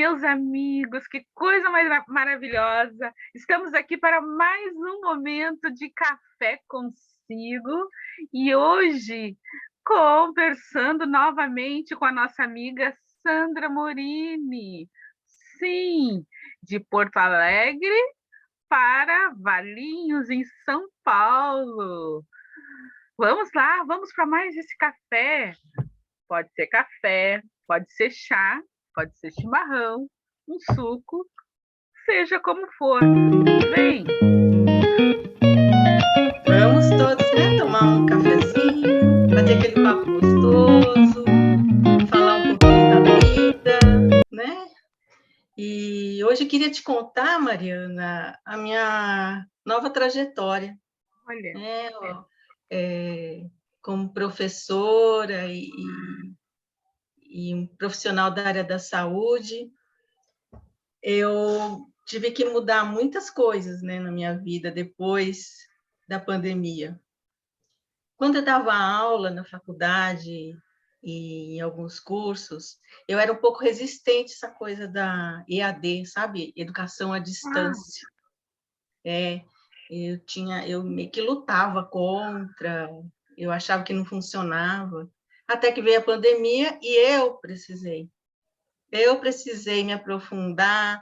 Meus amigos, que coisa mais maravilhosa! Estamos aqui para mais um momento de café consigo e hoje conversando novamente com a nossa amiga Sandra Morini. Sim, de Porto Alegre para Valinhos, em São Paulo. Vamos lá, vamos para mais esse café. Café, pode ser chá, pode ser chimarrão, um suco, seja como for. Vem! Vamos todos, né? Tomar um cafezinho, bater aquele papo gostoso, falar um pouquinho da vida, né? E hoje eu queria te contar, Mariana, a minha nova trajetória, Olha, né? Como professora e um profissional da área da saúde, eu tive que mudar muitas coisas, né, na minha vida depois da pandemia. Quando eu dava aula na faculdade e em alguns cursos, eu era um pouco resistente a essa coisa da EAD, sabe? Educação à distância. Eu meio que lutava contra, eu achava que não funcionava, até que veio a pandemia e eu precisei me aprofundar,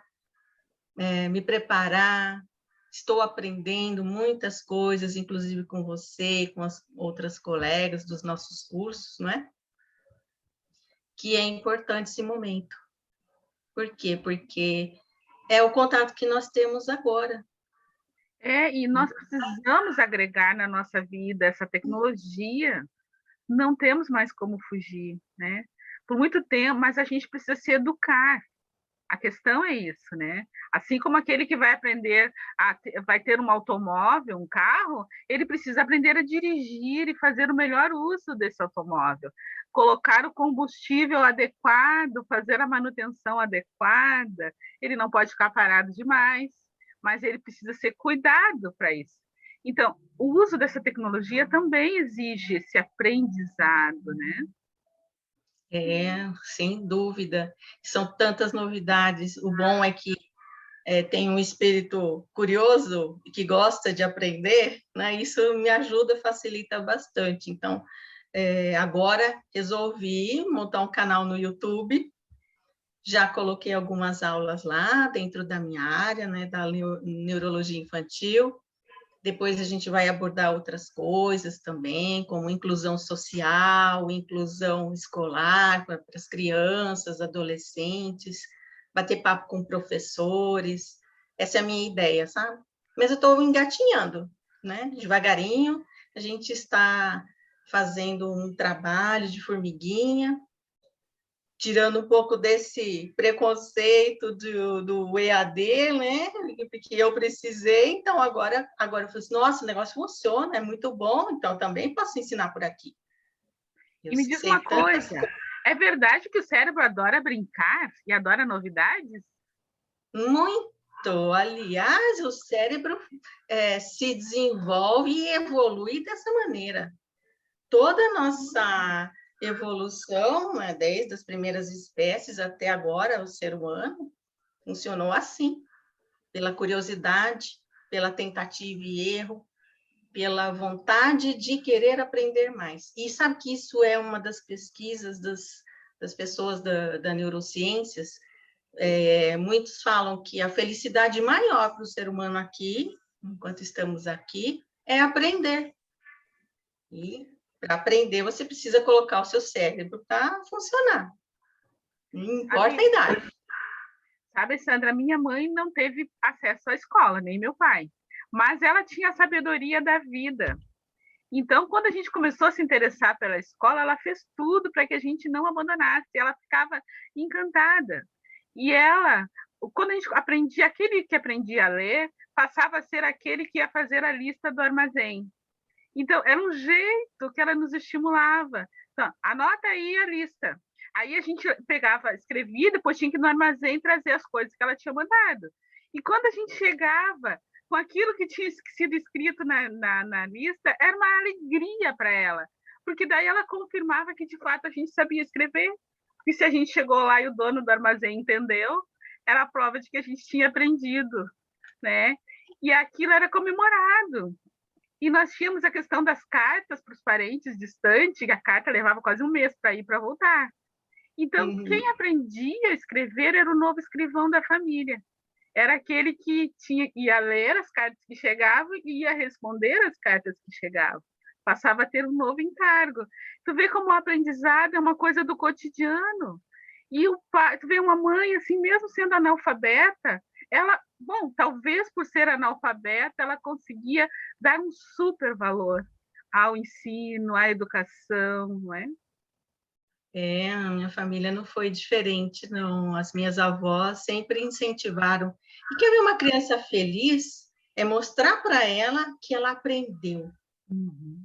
me preparar. Estou aprendendo muitas coisas, inclusive com você, com as outras colegas dos nossos cursos, não é? Que é importante esse momento. Por quê? Porque é o contato que nós temos agora. e nós precisamos agregar na nossa vida essa tecnologia, não temos mais como fugir, né? Por muito tempo, mas a gente precisa se educar. A questão é isso, né? Assim como aquele que vai aprender vai ter um automóvel, um carro, ele precisa aprender a dirigir e fazer o melhor uso desse automóvel, colocar o combustível adequado, fazer a manutenção adequada. Ele não pode ficar parado demais, mas ele precisa ser cuidado para isso. Então, o uso dessa tecnologia também exige esse aprendizado, né? Sem dúvida. São tantas novidades. O bom é que tem um espírito curioso que gosta de aprender, né? Isso me ajuda, facilita bastante. Então, agora resolvi montar um canal no YouTube. Já coloquei algumas aulas lá dentro da minha área, né, da neurologia infantil. Depois a gente vai abordar outras coisas também, como inclusão social, inclusão escolar para as crianças, adolescentes, bater papo com professores. Essa é a minha ideia, sabe? Mas eu estou engatinhando, né? Devagarinho, a gente está fazendo um trabalho de formiguinha, tirando um pouco desse preconceito do EAD, né? Que eu precisei, então agora eu falei assim, nossa, o negócio funciona, é muito bom, então também posso ensinar por aqui. E Eu me diz uma sei tantas coisa, é verdade que o cérebro adora brincar e adora novidades? muito. Aliás, o cérebro se desenvolve e evolui dessa maneira. Toda a nossa evolução, né, desde as primeiras espécies até agora, o ser humano, funcionou assim, pela curiosidade, pela tentativa e erro, pela vontade de querer aprender mais. E sabe que isso é uma das pesquisas das pessoas da neurociências. Muitos falam que a felicidade maior para o ser humano aqui, enquanto estamos aqui, é aprender. E para aprender, você precisa colocar o seu cérebro para funcionar. Não importa a Sabe, idade. sabe, Sandra, minha mãe não teve acesso à escola, nem meu pai, mas ela tinha a sabedoria da vida. Então, quando a gente começou a se interessar pela escola, ela fez tudo para que a gente não abandonasse. Ela ficava encantada. E ela, quando a gente aprendia, aquele que aprendia a ler, passava a ser aquele que ia fazer a lista do armazém. Então, era um jeito que ela nos estimulava. Então, anota aí a lista. Aí a gente pegava, escrevia, depois tinha que ir no armazém trazer as coisas que ela tinha mandado. E quando a gente chegava com aquilo que tinha sido escrito na lista, era uma alegria para ela. Porque daí ela confirmava que, de fato, a gente sabia escrever. E se a gente chegou lá e o dono do armazém entendeu, era a prova de que a gente tinha aprendido, né? E aquilo era comemorado. E nós tínhamos a questão das cartas para os parentes distantes, a carta levava quase um mês para ir para voltar. Então, quem Uhum. aprendia a escrever era o novo escrivão da família. Era aquele que ia ler as cartas que chegavam e ia responder as cartas que chegavam. Passava a ter um novo encargo. Tu vê como o aprendizado é uma coisa do cotidiano. E o pai, tu vê uma mãe, assim, mesmo sendo analfabeta, ela, bom, talvez por ser analfabeta, ela conseguia dar um super valor ao ensino, à educação, não é? A minha família não foi diferente, não. As minhas avós sempre incentivaram. E quer ver uma criança feliz? É mostrar para ela que ela aprendeu, Uhum.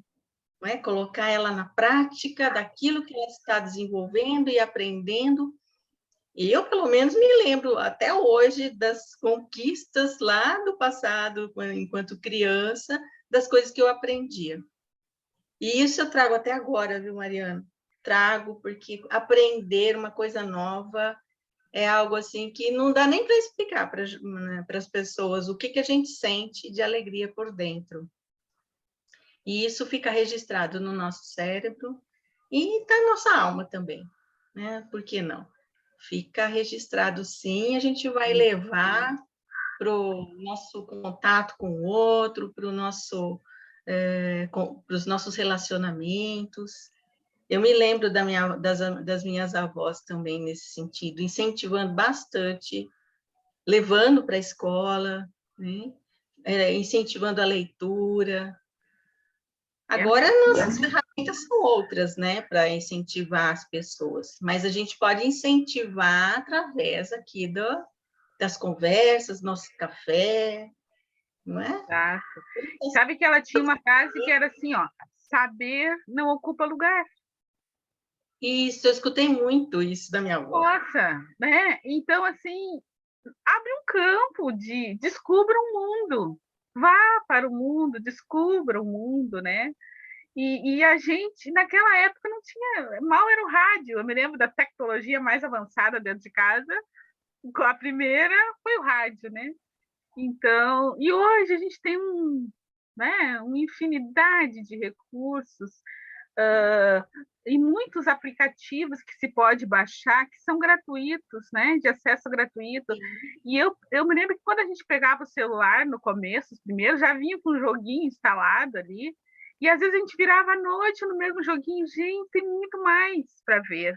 não é? Colocar ela na prática daquilo que ela está desenvolvendo e aprendendo. E eu, pelo menos, me lembro até hoje das conquistas lá do passado, enquanto criança, das coisas que eu aprendia. E isso eu trago até agora, viu, Mariana? Trago, porque aprender uma coisa nova é algo assim que não dá nem para explicar para as pessoas o que a gente sente de alegria por dentro. E isso fica registrado no nosso cérebro e está na nossa alma também, né? Por que não? Fica registrado sim, a gente vai levar para o nosso contato com o outro, para os nossos relacionamentos. Eu me lembro das minhas avós também nesse sentido, incentivando bastante, levando para a escola, né? Incentivando a leitura. É Agora, nossas ferramentas são outras, né, para incentivar as pessoas, mas a gente pode incentivar através aqui das conversas, nosso café, não é? exato. Sabe que ela tinha uma frase que era assim, ó, saber não ocupa lugar. Isso, eu escutei muito isso da minha avó. Nossa, né? Então, assim, abre um campo de descubra o mundo. Vá para o mundo, descubra o mundo, né? E a gente, naquela época, não tinha. Mal era o rádio. Eu me lembro da tecnologia mais avançada dentro de casa. A primeira foi o rádio, né? Então, e hoje a gente tem uma infinidade de recursos e muitos aplicativos que se pode baixar que são gratuitos, né, de acesso gratuito. E eu me lembro que quando a gente pegava o celular no começo, os primeiros, já vinha com um joguinho instalado ali, e às vezes a gente virava à noite no mesmo joguinho. Gente, tem muito mais para ver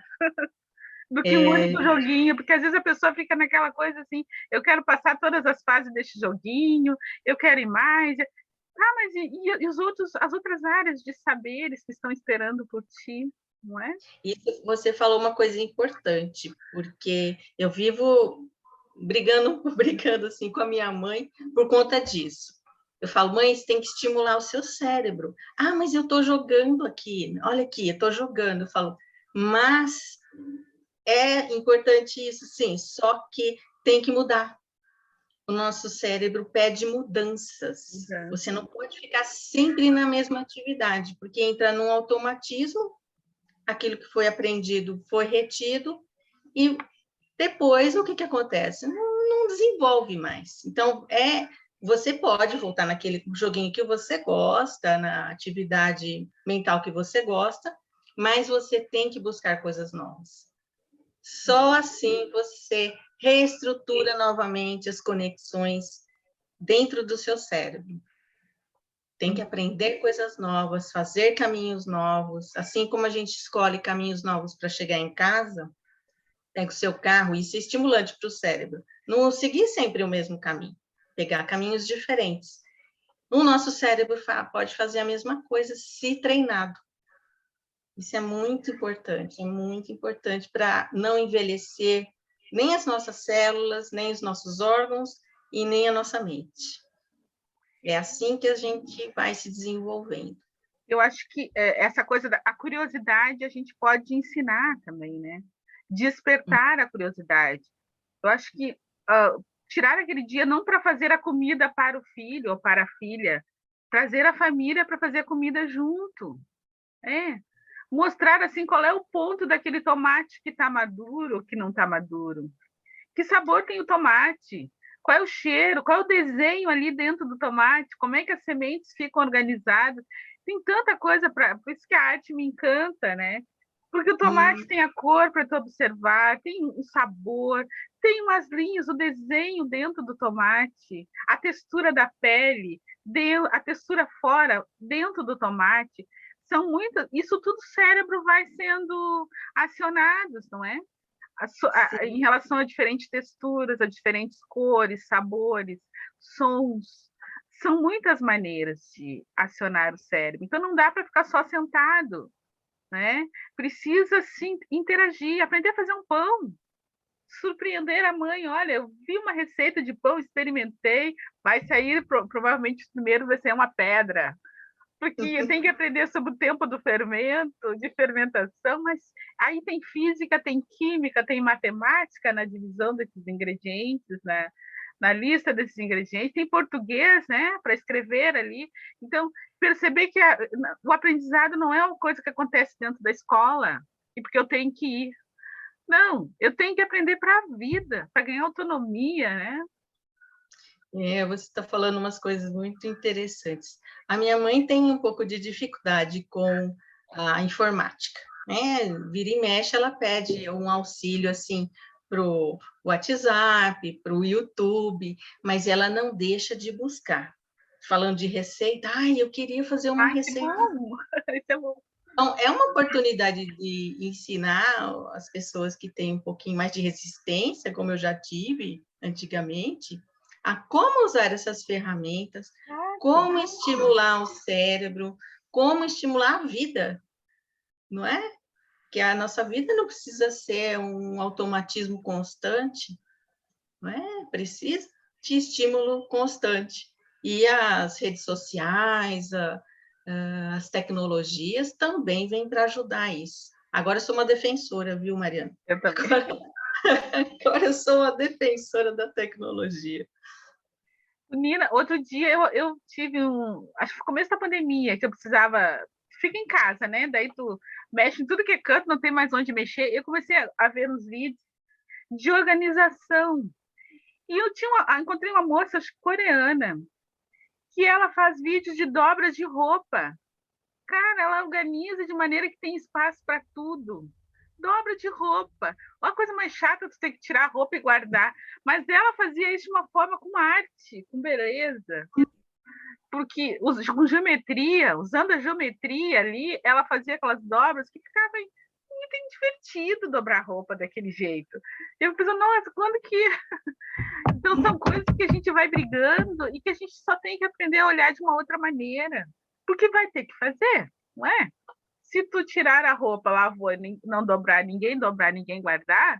do que um É, único joguinho, porque às vezes a pessoa fica naquela coisa assim, eu quero passar todas as fases deste joguinho, eu quero ir mais. Ah, mas e as outras áreas de saberes que estão esperando por ti, não é? isso você falou uma coisa importante, porque eu vivo brigando, brigando assim com a minha mãe por conta disso. Eu falo, mãe, você tem que estimular o seu cérebro. Ah, mas eu estou jogando aqui, olha aqui, eu estou jogando. Eu falo, mas é importante isso, sim, só que tem que mudar. O nosso cérebro pede mudanças. Uhum. Você não pode ficar sempre na mesma atividade, porque entra num automatismo, aquilo que foi aprendido foi retido, e depois o que acontece? Não desenvolve mais. Então, você pode voltar naquele joguinho que você gosta, na atividade mental que você gosta, mas você tem que buscar coisas novas. Só assim você reestrutura novamente as conexões dentro do seu cérebro. Tem que aprender coisas novas, fazer caminhos novos, assim como a gente escolhe caminhos novos para chegar em casa, pega o seu carro, isso é estimulante para o cérebro. Não seguir sempre o mesmo caminho, pegar caminhos diferentes. O nosso cérebro pode fazer a mesma coisa se treinado. Isso é muito importante para não envelhecer nem as nossas células, nem os nossos órgãos e nem a nossa mente. É assim que a gente vai se desenvolvendo. Eu acho que essa coisa a curiosidade a gente pode ensinar também, né? Despertar a curiosidade. Eu acho que tirar aquele dia não para fazer a comida para o filho ou para a filha, trazer a família para fazer a comida junto. É. Mostrar assim qual é o ponto daquele tomate que está maduro ou que não está maduro. Que sabor tem o tomate? Qual é o cheiro? Qual é o desenho ali dentro do tomate? Como é que as sementes ficam organizadas? Tem tanta coisa para. Por isso que a arte me encanta, né? Porque o tomate tem a cor para tu observar, tem o sabor, tem umas linhas, o desenho dentro do tomate, a textura da pele, a textura fora, dentro do tomate. São muitas. Isso tudo o cérebro vai sendo acionados, não é? Em Sim. relação a diferentes texturas, a diferentes cores, sabores, sons. São muitas maneiras de acionar o cérebro. Então, não dá para ficar só sentado, né? Precisa, sim, interagir, aprender a fazer um pão, surpreender a mãe. Olha, eu vi uma receita de pão, experimentei, vai sair, provavelmente, primeiro vai ser uma pedra, porque tem que aprender sobre o tempo do fermento, de fermentação, mas aí tem física, tem química, tem matemática na divisão desses ingredientes, na lista desses ingredientes, tem português, né, para escrever ali. Então, perceber que o aprendizado não é uma coisa que acontece dentro da escola, e porque eu tenho que ir. Não, eu tenho que aprender para a vida, para ganhar autonomia, né? Você está falando umas coisas muito interessantes. A minha mãe tem um pouco de dificuldade com a informática, né? Vira e mexe, ela pede um auxílio assim para o WhatsApp, para o YouTube, mas ela não deixa de buscar. Falando de receita, eu queria fazer uma Ai, que receita. bom! Isso é bom. Então, é uma oportunidade de ensinar as pessoas que têm um pouquinho mais de resistência, como eu já tive antigamente, a como usar essas ferramentas, como estimular o cérebro, como estimular a vida, não é? Que a nossa vida não precisa ser um automatismo constante, não é? Precisa de estímulo constante. E as redes sociais, as tecnologias também vêm para ajudar isso. Agora eu sou uma defensora, viu, Mariana? Eu também. Agora eu sou uma defensora da tecnologia. Nina, outro dia eu tive acho que foi começo da pandemia, que eu precisava, fica em casa, né? Daí tu mexe em tudo que é canto, não tem mais onde mexer. Eu comecei a ver uns vídeos de organização. E eu encontrei uma moça, acho que coreana, que ela faz vídeos de dobras de roupa. Cara, ela organiza de maneira que tem espaço para tudo. Dobra de roupa. Uma coisa mais chata, tu ter que tirar a roupa e guardar. Mas ela fazia isso de uma forma com arte, com beleza. Porque com geometria, usando a geometria ali, ela fazia aquelas dobras que ficava bem divertido dobrar roupa daquele jeito. Eu pensei, nossa, quando que. Então, são coisas que a gente vai brigando e que a gente só tem que aprender a olhar de uma outra maneira. Porque vai ter que fazer, não é? Se tu tirar a roupa, lavou, não dobrar, ninguém guardar,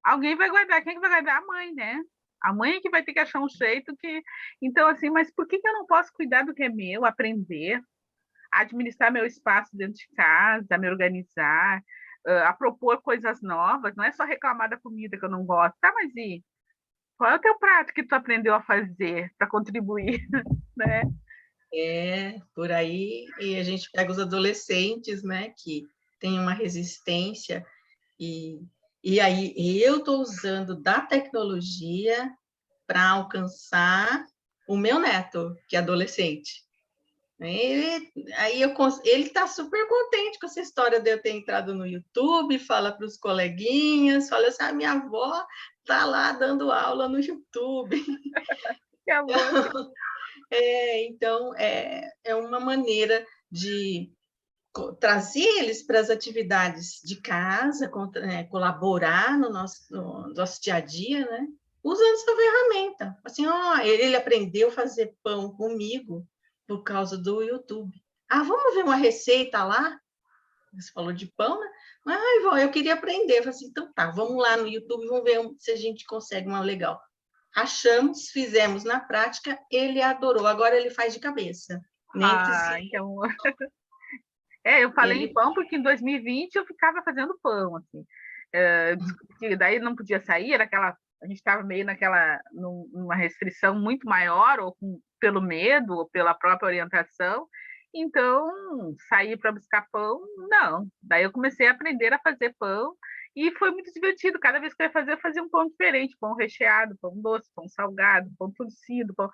alguém vai guardar. Quem é que vai guardar? A mãe, né? A mãe é que vai ter que achar um jeito que. Então, assim, mas por que eu não posso cuidar do que é meu, aprender, administrar meu espaço dentro de casa, a me organizar, a propor coisas novas? Não é só reclamar da comida que eu não gosto. Tá, mas e qual é o teu prato que tu aprendeu a fazer para contribuir, né? Por aí, e a gente pega os adolescentes, né, que têm uma resistência, e aí eu estou usando da tecnologia para alcançar o meu neto, que é adolescente. Ele está super contente com essa história de eu ter entrado no YouTube, fala para os coleguinhas, fala assim, minha avó está lá dando aula no YouTube. Que amor. Então, é uma maneira de trazer eles para as atividades de casa, colaborar no nosso dia a dia, né? Usando essa ferramenta. Assim, ele aprendeu a fazer pão comigo por causa do YouTube. Vamos ver uma receita lá? Você falou de pão, né? Vó, eu queria aprender. Eu falei assim, então tá, vamos lá no YouTube, vamos ver se a gente consegue uma legal. Achamos, fizemos na prática, ele adorou. Agora ele faz de cabeça. Nem precisa. Que amor. Eu falei em pão porque em 2020 eu ficava fazendo pão, assim. Que daí não podia sair, a gente estava meio numa restrição muito maior, pelo medo, ou pela própria orientação. Então, sair para buscar pão, não. Daí eu comecei a aprender a fazer pão E foi muito divertido. Cada vez que eu fazia um pão diferente, pão recheado, pão doce, pão salgado, pão torcido, pão...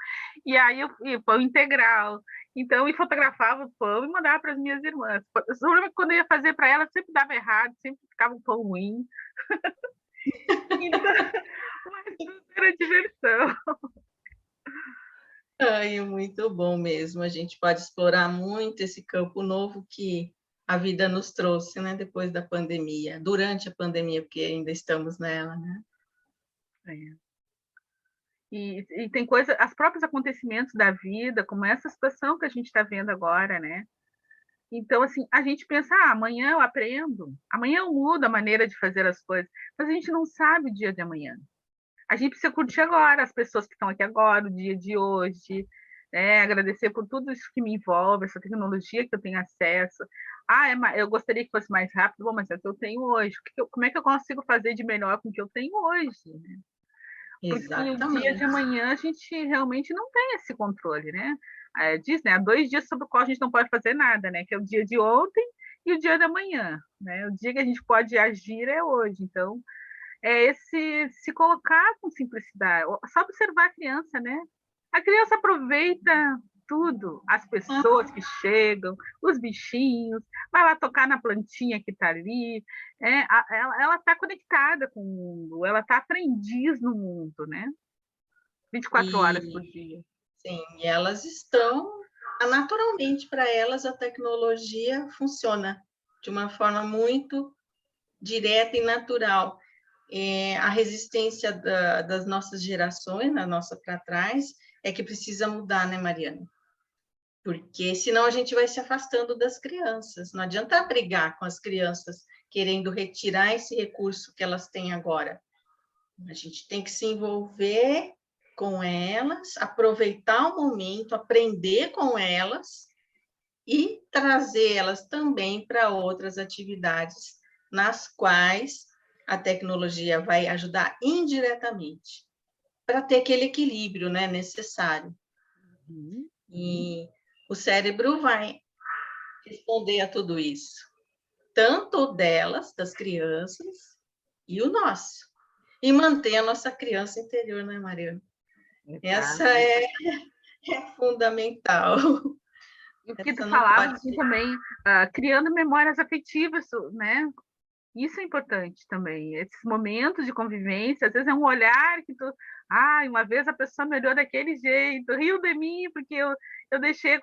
e pão integral. Então, e fotografava o pão e mandava para as minhas irmãs. O problema é que quando eu ia fazer para elas, sempre dava errado, sempre ficava um pão ruim. Então, mas tudo era diversão. Ai, muito bom mesmo. A gente pode explorar muito esse campo novo que a vida nos trouxe, né? Depois da pandemia, durante a pandemia, porque ainda estamos nela, né? É. E tem coisa, os próprios acontecimentos da vida, como essa situação que a gente está vendo agora, né? Então, assim, a gente pensa, amanhã eu aprendo, amanhã eu mudo a maneira de fazer as coisas, mas a gente não sabe o dia de amanhã. A gente precisa curtir agora, as pessoas que estão aqui agora, o dia de hoje, né? Agradecer por tudo isso que me envolve, essa tecnologia que eu tenho acesso. Eu gostaria que fosse mais rápido, bom, mas é o que eu tenho hoje. Como é que eu consigo fazer de melhor com o que eu tenho hoje? Né? Porque o dia de Exatamente. amanhã a gente realmente não tem esse controle, né? Diz, né? Há 2 dias sobre o qual a gente não pode fazer nada, né? Que é o dia de ontem e o dia da manhã, né? O dia que a gente pode agir é hoje. Então, é esse se colocar com simplicidade, só observar a criança, né? A criança aproveita tudo, as pessoas que chegam, os bichinhos, vai lá tocar na plantinha que está ali, ela está conectada com o mundo, ela está aprendiz no mundo, né? 24 horas por E dia. sim, elas estão naturalmente para elas a tecnologia funciona de uma forma muito direta e natural. A resistência das nossas gerações, da nossa para trás, é que precisa mudar, né, Mariana? Porque senão a gente vai se afastando das crianças. Não adianta brigar com as crianças querendo retirar esse recurso que elas têm agora. A gente tem que se envolver com elas, aproveitar o momento, aprender com elas e trazer elas também para outras atividades nas quais a tecnologia vai ajudar indiretamente para ter aquele equilíbrio, né, necessário. E o cérebro vai responder a tudo isso, tanto o delas, das crianças, e o nosso. E manter a nossa criança interior, né, Mariana? Essa Exato. é fundamental. E o que tu Essa não falava pode assim, também, criando memórias afetivas, né? Isso é importante também. Esses momentos de convivência, às vezes é um olhar que tu. Uma vez a pessoa me olhou daquele jeito, riu de mim, porque eu deixei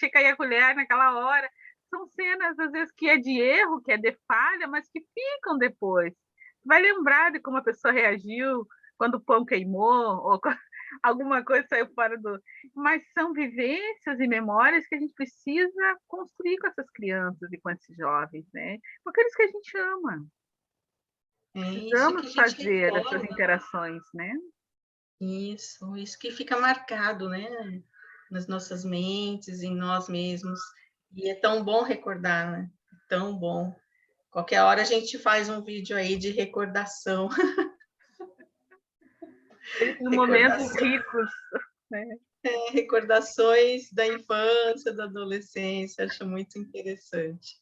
cair a colher naquela hora. São cenas, às vezes, que é de erro, que é de falha, mas que ficam depois. Vai lembrar de como a pessoa reagiu quando o pão queimou, ou alguma coisa saiu fora do. Mas são vivências e memórias que a gente precisa construir com essas crianças e com esses jovens, né? Com aqueles que a gente ama. É isso que Precisamos a gente fazer essas recorda. interações, né? Isso que fica marcado, né? Nas nossas mentes, em nós mesmos. E é tão bom recordar, né? Tão bom. Qualquer hora a gente faz um vídeo aí de recordação. Esses momentos Recordação, ricos, né? recordações da infância, da adolescência, acho muito interessante.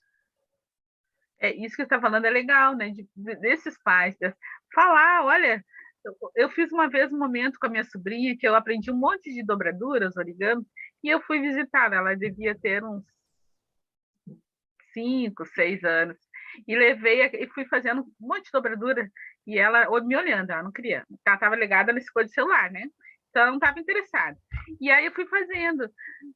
Isso que você está falando é legal, né? Desses pais, falar, olha, eu fiz uma vez um momento com a minha sobrinha que eu aprendi um monte de dobraduras, origami, e eu fui visitar. Ela devia ter uns 5, 6 anos. E fui fazendo um monte de dobradura, e ela me olhando, ela não queria. Ela estava ligada nesse coisa de celular, né? Então ela não estava interessada. E aí eu fui fazendo.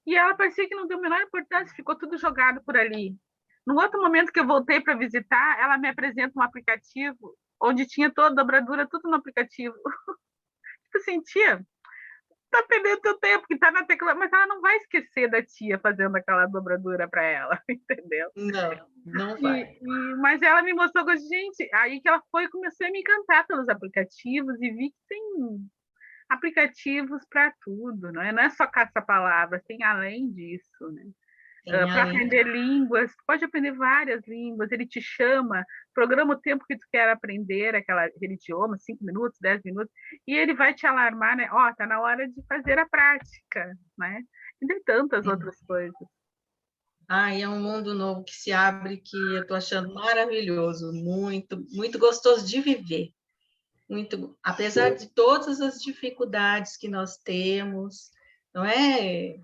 E ela parecia que não deu a menor importância, ficou tudo jogado por ali. No outro momento que eu voltei para visitar, ela me apresenta um aplicativo onde tinha toda a dobradura, tudo no aplicativo. Tipo assim, tia, tá perdendo teu tempo, que tá na tecla, mas ela não vai esquecer da tia fazendo aquela dobradura para ela, entendeu? Não, não vai. Mas ela me mostrou que, gente, aí que ela foi e começou a me encantar pelos aplicativos e vi que tem aplicativos para tudo, não é só caça-palavras, tem além disso, né? Tem Para além. aprender línguas, tu pode aprender várias línguas, ele te chama, programa o tempo que tu quer aprender aquele idioma, 5 minutos, 10 minutos, e ele vai te alarmar, né? Tá na hora de fazer a prática, né? E tem tantas outras coisas. É um mundo novo que se abre, que eu estou achando maravilhoso, muito, muito gostoso de viver. Muito, apesar de todas as dificuldades que nós temos, não é?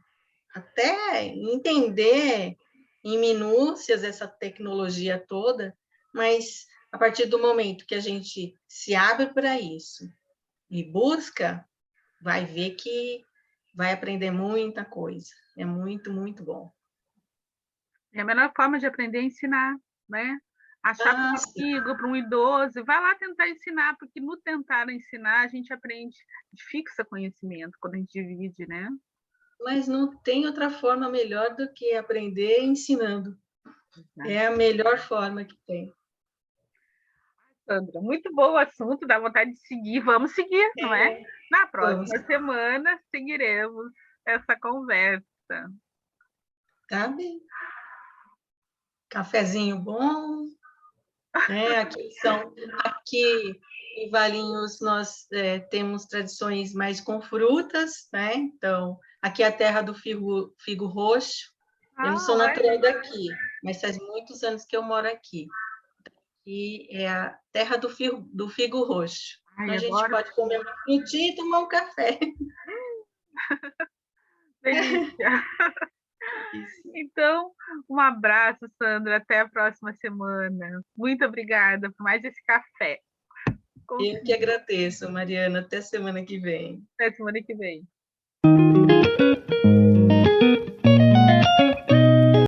Até entender em minúcias essa tecnologia toda, mas a partir do momento que a gente se abre para isso e busca, vai ver que vai aprender muita coisa. É muito, muito bom. É a melhor forma de aprender é ensinar, né? Achar para um Sim. amigo, para um idoso, vai lá tentar ensinar, porque no tentar ensinar a gente aprende, a gente fixa conhecimento quando a gente divide, né? Mas não tem outra forma melhor do que aprender ensinando. É a melhor forma que tem. Sandra, muito bom o assunto, dá vontade de seguir. Vamos seguir, não é? Na Vamos, próxima semana seguiremos essa conversa. tá bem. Cafezinho bom, né? Aqui em Valinhos nós temos tradições mais com frutas, né? Então, aqui é a terra do figo roxo. Eu não sou natural daqui, mas faz muitos anos que eu moro aqui. E é a terra do figo roxo. Então, Ai, a gente adoro. pode comer uma frutinha e tomar um café. Delícia. Isso. Então, um abraço, Sandra. Até a próxima semana. Muito obrigada por mais esse café. Eu que agradeço, Mariana. Até semana que vem. Até semana que vem.